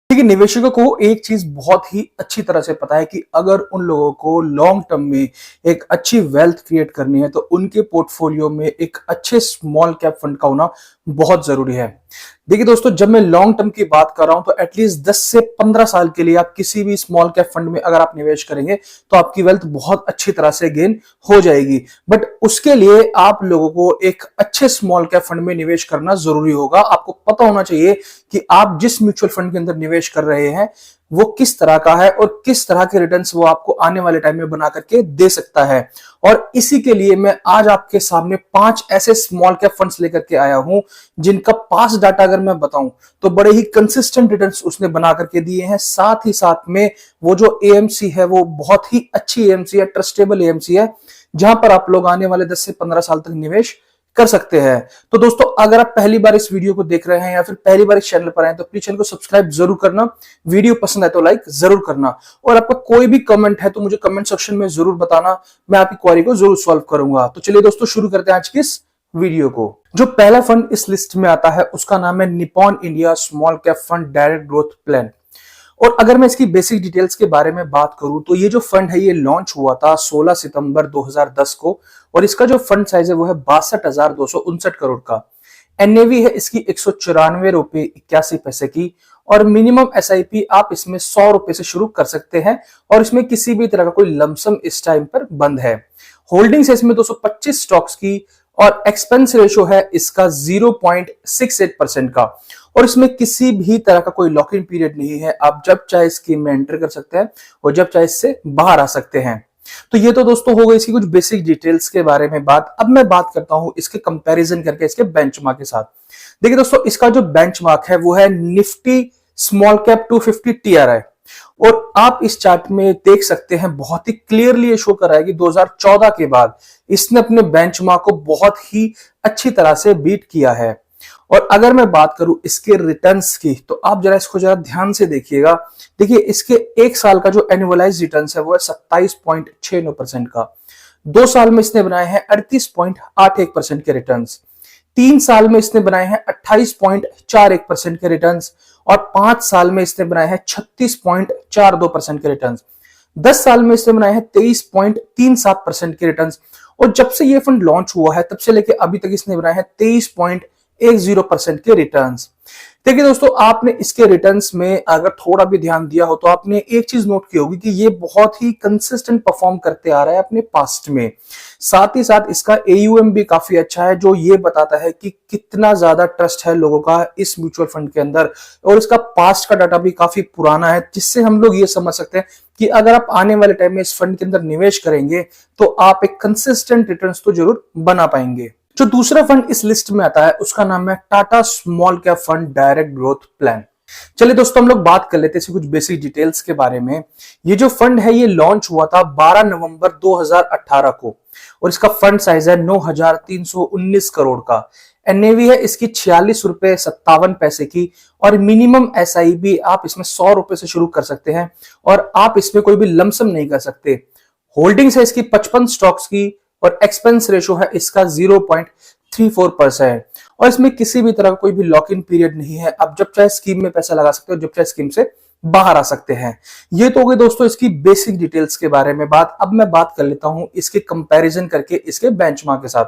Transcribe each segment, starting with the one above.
देखिए, निवेशकों को एक चीज बहुत ही अच्छी तरह से पता है कि अगर उन लोगों को लॉन्ग टर्म में एक अच्छी वेल्थ क्रिएट करनी है तो उनके पोर्टफोलियो में एक अच्छे स्मॉल कैप फंड का होना बहुत जरूरी है। देखिए दोस्तों, जब मैं लॉन्ग टर्म की बात कर रहा हूं तो एटलीस्ट 10 से 15 साल के लिए आप किसी भी स्मॉल कैप फंड में अगर आप निवेश करेंगे तो आपकी वेल्थ बहुत अच्छी तरह से गेन हो जाएगी। बट उसके लिए आप लोगों को एक अच्छे स्मॉल कैप फंड में निवेश करना जरूरी होगा। आपको पता होना चाहिए कि आप जिस म्यूचुअल फंड के अंदर निवेश कर रहे हैं वो किस तरह का है और किस तरह के रिटर्न्स वो आपको आने वाले टाइम में बना करके दे सकता है। और इसी के लिए मैं आज आपके सामने 5 ऐसे स्मॉल कैप फंड्स लेकर के आया हूं जिनका पास डाटा अगर मैं बताऊं तो बड़े ही कंसिस्टेंट रिटर्न्स उसने बना करके दिए हैं। साथ ही साथ में वो जो एएमसी है वो बहुत ही अच्छी एएमसी है, ट्रस्टेबल एएमसी है, जहां पर आप लोग आने वाले 10 से 15 साल तक निवेश कर सकते हैं। तो दोस्तों, अगर आप पहली बार इस वीडियो को देख रहे हैं या फिर पहली बार इस चैनल पर आए तो प्लीज चैनल को सब्सक्राइब जरूर करना, वीडियो पसंद है तो लाइक जरूर करना, और आपका कोई भी कमेंट है तो मुझे कमेंट सेक्शन में जरूर बताना, मैं आपकी क्वेरी को जरूर सॉल्व करूंगा। तो चलिए दोस्तों, शुरू करते हैं आज की इस वीडियो को। जो पहला फंड इस लिस्ट में आता है उसका नाम है Nippon India small cap fund direct growth plan. और अगर मैं इसकी बेसिक डिटेल्स के बारे में बात करूं तो ये जो फंड है ये लॉन्च हुआ था 16 सितंबर 2010 को, और इसका जो फंड साइज है वो है 62,259 करोड़ का। एनएवी है इसकी 194 रुपए 81 पैसे की, और मिनिमम एसआईपी आप इसमें 100 रुपए से शुरू कर सकते हैं, और इसमें किसी भी तरह का कोई लमसम इस टाइम पर बंद है। होल्डिंग्स है इसमें 225 स्टॉक्स की, और एक्सपेंस रेशो है इसका 0.68% का, और इसमें किसी भी तरह का कोई लॉक इन पीरियड नहीं है। आप जब चाहे स्कीम में एंटर कर सकते हैं और जब चाहे इससे बाहर आ सकते हैं। तो ये तो दोस्तों हो गई इसकी कुछ बेसिक डिटेल्स के बारे में बात। अब मैं बात करता हूं इसके कंपैरिजन करके इसके बेंचमार्क के साथ। देखिए दोस्तों, इसका जो बेंचमार्क है वो है निफ्टी स्मॉल कैप 250 टीआरआई, और आप इस चार्ट में देख सकते हैं बहुत ही क्लियरली ये शो कर रहा है कि 2014 के बाद इसने अपने बेंचमार्क को बहुत ही अच्छी तरह से बीट किया है। और अगर मैं बात करूं इसके रिटर्न्स की तो आप जरा इसको जरा ध्यान से देखिएगा। देखिए, इसके एक साल का जो एनुअलाइज रिटर्न्स है वो है 27.69% का। 2 साल में इसने बनाए हैं 38.81% के रिटर्न्स, 3 साल में इसने बनाए हैं 28.41% के रिटर्न्स, और 5 साल में इसने बनाए हैं 36.42% के रिटर्न्स, 10 साल में इसने बनाए हैं 23.37% के रिटर्न्स, और जब से ये फंड लॉन्च हुआ है तब से लेके अभी तक इसने बनाए हैं 23.10% के रिटर्न्स। देखिए दोस्तों, आपने इसके रिटर्न्स में अगर थोड़ा भी ध्यान दिया हो तो आपने एक चीज नोट की होगी कि ये बहुत ही कंसिस्टेंट परफॉर्म करते आ रहा है अपने पास्ट में। साथ ही साथ इसका एयूएम भी काफी अच्छा है, जो ये बताता है कि कितना ज्यादा ट्रस्ट है लोगों का इस म्यूचुअल फंड के अंदर, और इसका पास्ट का डाटा भी काफी पुराना है, जिससे हम लोग ये समझ सकते हैं कि अगर आप आने वाले टाइम में इस फंड के अंदर निवेश करेंगे तो आप एक कंसिस्टेंट रिटर्न्स तो जरूर बना पाएंगे। जो दूसरा फंड इस लिस्ट में आता है उसका नाम है Tata small cap fund direct growth plan. चलिए दोस्तों, हम लोग बात कर लेते हैं कुछ बेसिक डिटेल्स के बारे में। ये जो फंड है ये लॉन्च हुआ था 12 नवंबर 2018 को, और इसका फंड साइज है 9,319 करोड़ का। एनएवी है इसकी 46 रुपए 57 पैसे की, और मिनिमम एसआईबी आप इसमें 100 रुपए से शुरू कर सकते हैं, और आप इसमें कोई भी लमसम नहीं कर सकते। होल्डिंग्स है इसकी 55 स्टॉक्स की, और एक्सपेंस रेशो है इसका 0.34%, और इसमें किसी भी तरह का कोई भी लॉक इन पीरियड नहीं है। आप जब चाहे स्कीम में पैसा लगा सकते हो, जब चाहे स्कीम से बाहर आ सकते हैं। ये तो हो गई दोस्तों इसकी बेसिक डिटेल्स के बारे में बात। अब मैं बात कर लेता हूं इसके कंपैरिजन करके इसके बेंचमार्क के साथ।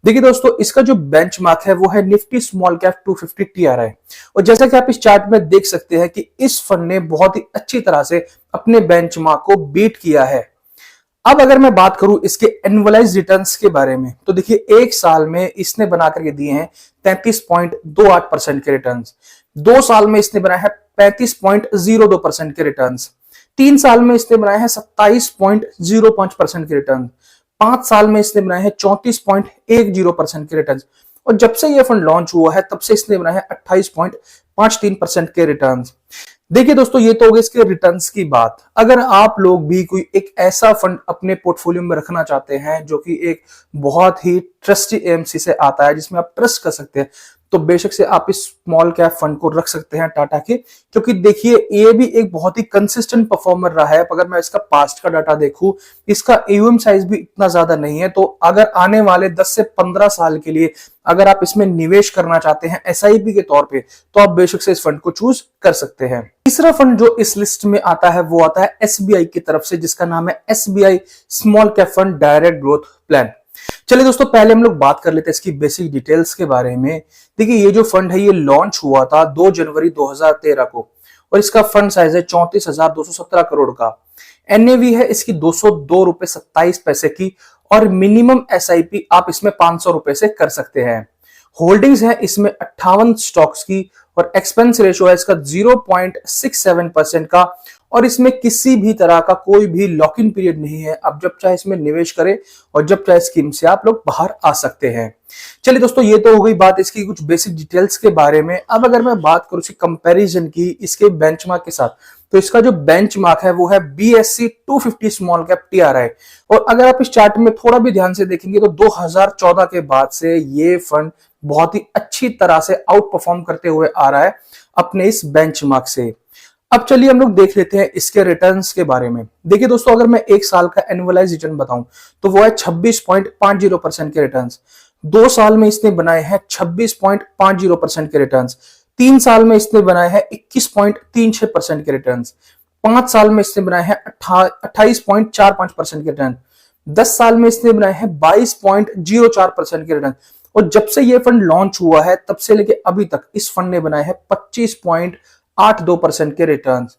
देखिए दोस्तों, इसका जो बेंचमार्क है वो है निफ्टी स्मॉल कैप 250 टीआरआई, और जैसा कि आप इस चार्ट में देख सकते हैं कि इस फंड ने बहुत ही अच्छी तरह से अपने बेंचमार्क को बीट किया है। अब अगर मैं बात करूं इसके एनुअलाइज रिटर्न्स के बारे में तो देखिए, एक साल में इसने बना करके दिए हैं 33.28% के रिटर्न्स, 2 साल में इसने बनाया है 35.02% के रिटर्न्स, 3 साल में इसने बनाए हैं 27.05% के रिटर्न, 5 साल में इसने बनाए हैं 34.10% के रिटर्न, और जब से ये फंड लॉन्च हुआ है तब से इसने बनाए हैं 28.53% के रिटर्न। देखिए दोस्तों, ये तो हो गई इसके रिटर्न्स की बात। अगर आप लोग भी कोई एक ऐसा फंड अपने पोर्टफोलियो में रखना चाहते हैं जो कि एक बहुत ही ट्रस्टी एएमसी से आता है, जिसमें आप ट्रस्ट कर सकते हैं, तो बेशक से आप इस स्मॉल कैप फंड को रख सकते हैं टाटा के, क्योंकि देखिए ये भी एक बहुत ही कंसिस्टेंट परफॉर्मर रहा है। अगर मैं इसका पास्ट का डाटा देखूं, इसका एयूएम साइज भी इतना ज्यादा नहीं है, तो अगर आने वाले 10 से 15 साल के लिए अगर आप इसमें निवेश करना चाहते हैं एसआईपी के तौर पे, तो आप बेशक से इस फंड को चूज कर सकते हैं। तीसरा फंड जो इस लिस्ट में आता है वो आता है एसबीआई की तरफ से, जिसका नाम है SBI small cap fund direct growth plan. चलिए दोस्तों, पहले हम लोग बात कर लेते हैं इसकी बेसिक डिटेल्स के बारे में। देखिए, ये जो फंड है ये लॉन्च हुआ था 2 जनवरी 2013 को और इसका फंड साइज है 34,217 करोड़ का। एनएवी है इसकी 202 रुपए 27 पैसे की और मिनिमम एसआईपी आप इसमें 500 रुपए से कर सकते हैं। होल्डिंग्स है इसमें 58 स्टॉक्स की और एक्सपेंस रेशियो है इसका 0.67% का और इसमें किसी भी तरह का कोई भी लॉक इन पीरियड नहीं है। आप जब चाहे इसमें निवेश करें और जब चाहे स्कीम से आप लोग बाहर आ सकते हैं। चलिए दोस्तों, ये तो हो गई बात इसकी कुछ बेसिक डिटेल्स के बारे में। अब अगर मैं बात करूं इसकी कंपैरिजन की इसके बेंचमार्क के साथ, तो इसका जो बेंचमार्क है वो है BSE 250 स्मॉल कैप TRI। और अगर आप इस चार्ट में थोड़ा भी ध्यान से देखेंगे तो 2014 के बाद से ये फंड बहुत ही अच्छी तरह से आउट परफॉर्म करते हुए आ रहा है अपने इस बेंचमार्क से। अब चलिए हम लोग देख लेते हैं इसके रिटर्न्स के बारे में। देखिए दोस्तों, अगर मैं एक साल का एनुअलाइज रिटर्न बताऊं तो वो है 26.50% के रिटर्न्स। 2 साल में इसने बनाए हैं 26.50% के रिटर्न्स। 3 साल में इसने बनाए हैं 21.36% के रिटर्न्स। 5 साल में इसने बनाए हैं 28.45% के रिटर्न। 10 साल में इसने बनाए हैं 22.04% के रिटर्न। और जब से ये फंड लॉन्च हुआ है तब से लेके अभी तक इस फंड ने बनाए हैं 25.82% के रिटर्न्स।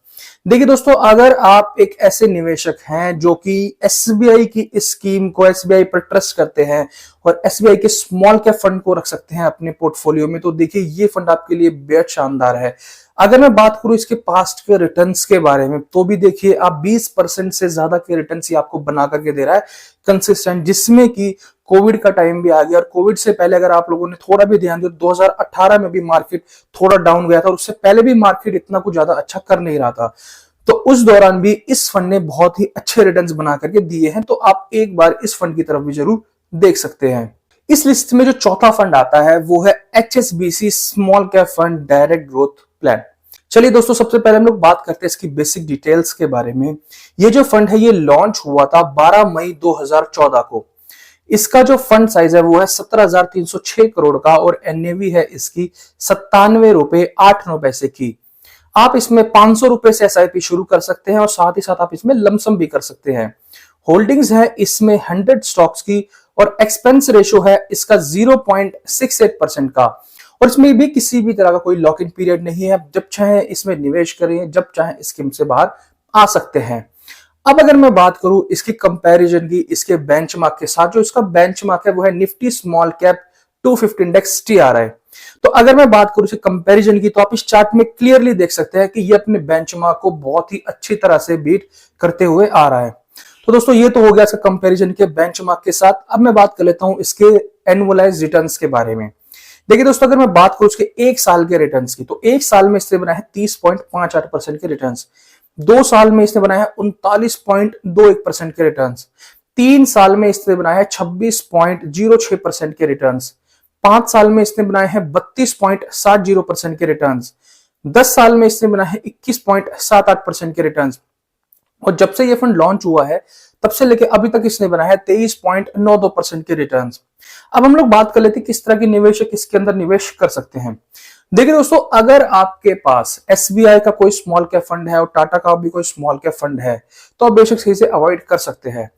देखिए दोस्तों, अगर आप एक ऐसे निवेशक हैं जो कि एसबीआई की इस स्कीम को, एसबीआई पर ट्रस्ट करते हैं और एसबीआई के स्मॉल कैप फंड को रख सकते हैं अपने पोर्टफोलियो में, तो देखिए ये फंड आपके लिए बेहद शानदार है। अगर मैं बात करूं इसके पास्ट के रिटर्न्स के बारे में, तो भी देखिए आप 20% से ज्यादा के रिटर्न्स ही आपको बना करके दे रहा है कंसिस्टेंट, जिसमें कि कोविड का टाइम भी आ गया। और कोविड से पहले अगर आप लोगों ने थोड़ा भी ध्यान दिया, 2018 में भी मार्केट थोड़ा डाउन गया था और उससे पहले भी मार्केट इतना कुछ ज्यादा अच्छा कर नहीं रहा था। तो उस दौरान भी इस फंड ने बहुत ही अच्छे रिटर्न्स बना करके दिए हैं। तो आप एक बार इस फंड की तरफ भी जरूर देख सकते हैं। इस लिस्ट में जो चौथा फंड आता है वो है HSBC small cap fund direct growth plan. चलिए दोस्तों, सबसे पहले हम लोग बात करते हैं इसकी बेसिक डिटेल्स के बारे में। ये जो फंड है ये लॉन्च हुआ था 12 मई 2014 को। इसका जो फंड साइज है वो है 17,306 करोड़ का और एनएवी है इसकी 97 रुपए 8 पैसे की। आप इसमें 500 रुपए से एसआईपी शुरू कर सकते हैं और साथ ही साथ आप इसमें लमसम भी कर सकते हैं। होल्डिंग्स है इसमें 100 स्टॉक्स की और एक्सपेंस रेशियो है इसका 0.68% का और इसमें भी किसी भी तरह का कोई लॉक इन पीरियड नहीं है। जब चाहे इसमें निवेश करें, जब चाहे स्कीम से बाहर आ सकते हैं। अब अगर मैं बात करूं इसकी कंपैरिजन की इसके बेंचमार्क के साथ, जो इसका बेंचमार्क है वो है Nifty small cap 250 index TRI। तो अगर मैं बात करूं इसके कंपैरिजन की, तो आप इस चार्ट में क्लियरली देख सकते हैं कि ये अपने बेंचमार्क को बहुत ही अच्छी तरह से बीट करते हुए आ रहा है। तो दोस्तों, ये तो हो गया इसका कंपैरिजन के बेंचमार्क के साथ। अब मैं बात कर लेता हूं इसके एनुअलाइज रिटर्न्स के बारे में। देखिए दोस्तों, अगर मैं बात करूं इसके 1 साल के रिटर्न्स की, तो 1 साल में इसने बनाया है 30.58% के रिटर्न्स। 2 साल में इसने बनाया है 39.21% के रिटर्न्स। 3 साल में इसने बनाया है 26.06% के रिटर्न्स। 5 साल में इसने बनाए हैं 32.70% के रिटर्न्स। 10 साल में इसने बनाए हैं 21.78% के रिटर्न्स। और जब से ये फंड लॉन्च हुआ है तब से लेके अभी तक इसने बनाया है 23.92% के रिटर्न्स। अब हम लोग बात कर लेते हैं किस तरह के निवेशक इसके अंदर निवेश कर सकते हैं। देखिए दोस्तों, अगर आपके पास एसबीआई का कोई स्मॉल कैप फंड है और टाटा का भी कोई स्मॉल कैप फंड है तो आप बेशक सही से अवॉइड कर सकते हैं।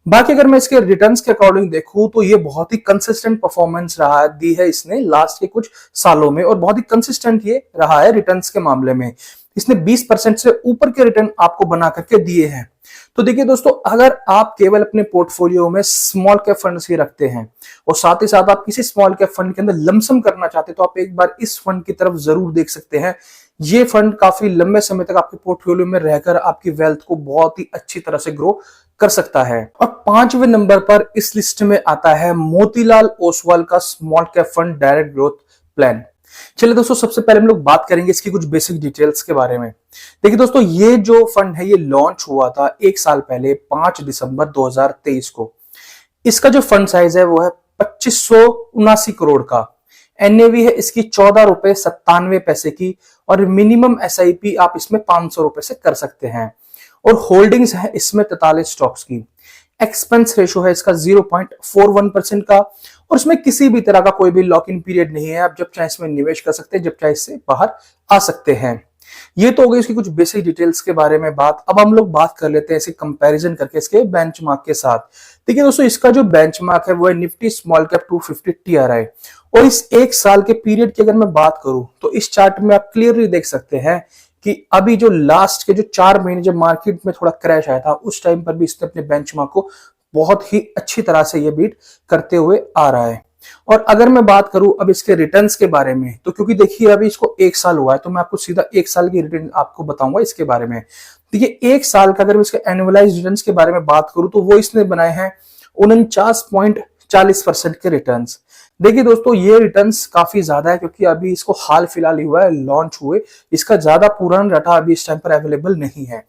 बाकी अगर मैं इसके रिटर्न्स के अकॉर्डिंग देखूं तो ये बहुत ही कंसिस्टेंट परफॉर्मेंस रहा दी है इसने लास्ट के कुछ सालों में और बहुत ही कंसिस्टेंट ये रहा है रिटर्न्स के मामले में। इसने 20% से ऊपर के रिटर्न आपको बना करके दिए हैं। तो देखिए दोस्तों, अगर आप केवल अपने पोर्टफोलियो में स्मॉल कैप फंड्स ही रखते हैं और साथ ही साथ आप किसी स्मॉल कैप फंड के अंदर लमसम करना चाहते हैं तो आप एक बार इस फंड की तरफ जरूर देख सकते हैं। ये फंड काफी लंबे समय तक आपके पोर्टफोलियो में रहकर आपकी वेल्थ को बहुत ही अच्छी तरह से ग्रो कर सकता है। और 5वें नंबर पर इस लिस्ट में आता है मोतीलाल ओसवाल का small cap fund direct growth plan. चलिए दोस्तों, सबसे पहले हम लोग बात करेंगे इसकी कुछ बेसिक डिटेल्स के बारे में। देखिए दोस्तों, ये जो फंड है ये लॉन्च हुआ था 1 साल पहले 5 दिसंबर 2023 को। इसका जो फंड साइज है वो है 2579 करोड़ का। एनएवी है इसकी 14 रुपए 97 पैसे की और मिनिमम एसआईपी आप इसमें 500 रुपए से कर सकते हैं। और होल्डिंग्स है इसमें 43 स्टॉक्स की। एक्सपेंस रेशियो है इसका 0.41% का और इसमें किसी भी तरह का कोई भी लॉक इन पीरियड नहीं है। आप जब चाहे इसमें निवेश कर सकते हैं, जब चाहे इससे बाहर आ सकते हैं। ये तो हो गई इसकी कुछ बेसिक डिटेल्स के बारे में बात। अब हम लोग बात कर लेते हैं इसे कंपैरिजन करके इसके बेंचमार्क के साथ। देखिए दोस्तों, इसका जो बेंचमार्क है वो है निफ्टी स्मॉल कैप 250 TRI। और इस एक साल के पीरियड की अगर मैं बात करूं तो इस चार्ट में आप क्लियरली देख सकते हैं कि अभी जो लास्ट के जो 4 महीने जब मार्केट में थोड़ा क्रैश आया था उस टाइम पर भी इसने अपने बेंचमार्क को बहुत ही अच्छी तरह से ये बीट करते हुए आ रहा है। और अगर मैं बात करूं अब इसके रिटर्न्स के बारे में, तो क्योंकि देखिए अभी इसको एक साल हुआ है तो मैं आपको सीधा एक साल की रिटर्न आपको बताऊंगा इसके बारे में। देखिए एक साल का अगर मैं इसके एनुअलाइज रिटर्न्स के बारे में बात करूं तो वो इसने बनाए हैं 49.40% के रिटर्न्स। देखिए दोस्तों, ये रिटर्न्स काफी ज्यादा है क्योंकि अभी इसको हाल फिलहाल ही हुआ है लॉन्च हुए, इसका ज्यादा पुराना डाटा अभी इस टाइम पर अवेलेबल नहीं है।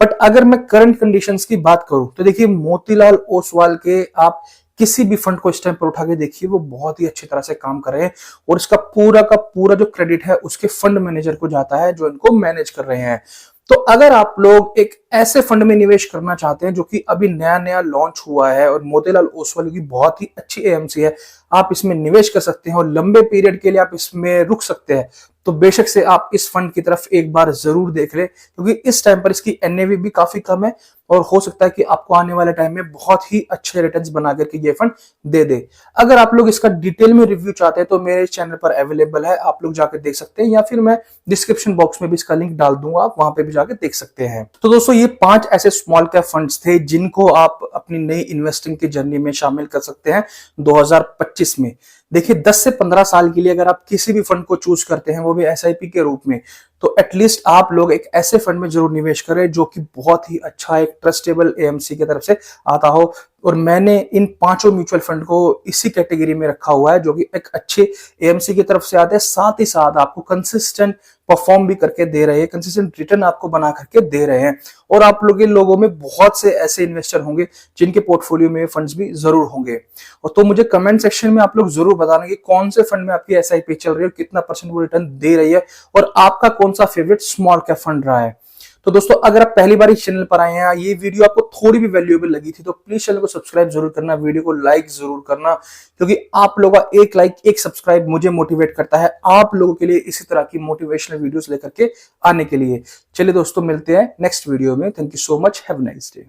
बट अगर मैं करंट कंडीशंस की बात करूं तो देखिए मोतीलाल ओसवाल के आप किसी भी फंड को इस टाइम पर उठा के देखिए, वो बहुत ही अच्छी तरह से काम कर रहे हैं और इसका पूरा का पूरा जो क्रेडिट है उसके फंड मैनेजर को जाता है जो इनको मैनेज कर रहे हैं। तो अगर आप लोग एक ऐसे फंड में निवेश करना चाहते हैं जो कि अभी नया नया लॉन्च हुआ है और मोतीलाल ओसवाल की बहुत ही अच्छी एएमसी है, आप इसमें निवेश कर सकते हैं और लंबे पीरियड के लिए आप इसमें रुक सकते हैं, तो बेशक से आप इस फंड की तरफ एक बार जरूर देख ले, क्योंकि इस टाइम पर इसकी एनएवी भी काफी कम है और हो सकता है कि आपको आने वाले टाइम में बहुत ही अच्छे रिटर्न्स बना करके ये फंड दे दे। अगर आप लोग इसका डिटेल में रिव्यू चाहते हैं तो मेरे चैनल पर अवेलेबल है, आप लोग जाकर देख सकते हैं, या फिर मैं डिस्क्रिप्शन बॉक्स में भी इसका लिंक डाल दूंगा, आप वहां पे भी जाकर देख सकते हैं। तो दोस्तों, ये 5 ऐसे स्मॉल कैप फंड्स थे जिनको आप अपनी नई इन्वेस्टिंग की जर्नी में शामिल कर सकते हैं 2025 में। देखिए 10 से 15 साल के लिए अगर आप किसी भी फंड को चूज करते हैं, वो भी एसआईपी के रूप में, तो एटलीस्ट आप लोग एक ऐसे फंड में जरूर निवेश करें जो कि बहुत ही अच्छा एक ट्रस्टेबल एएमसी की तरफ से आता हो। और मैंने इन 5 म्यूचुअल फंड को इसी कैटेगरी में रखा हुआ है जो कि एक अच्छे एएमसी की तरफ से आते हैं, साथ ही साथ आपको कंसिस्टेंट परफॉर्म भी करके दे रहे हैं, कंसिस्टेंट रिटर्न आपको बना करके दे रहे हैं। और आप लोग इन लोगों में बहुत से ऐसे इन्वेस्टर होंगे जिनके पोर्टफोलियो में फंड्स भी जरूर होंगे। और तो मुझे कमेंट सेक्शन में आप लोग जरूर बताना कि कौन से फंड में आपकी एसआईपी चल रही है और कितना % वो रिटर्न दे रही है और आपका कौन सा फेवरेट स्मॉल कैप फंड रहा है। तो दोस्तों, अगर आप पहली बार इस चैनल पर आए हैं, ये वीडियो आपको थोड़ी भी वैल्यूएबल लगी थी तो प्लीज चैनल को सब्सक्राइब जरूर करना, वीडियो को लाइक जरूर करना, क्योंकि आप लोगों का एक लाइक एक सब्सक्राइब मुझे मोटिवेट करता है आप लोगों के लिए इसी तरह की मोटिवेशनल वीडियोस लेकर के आने के लिए। चलिए दोस्तों, मिलते हैं नेक्स्ट वीडियो में। Thank you so much, have a nice day.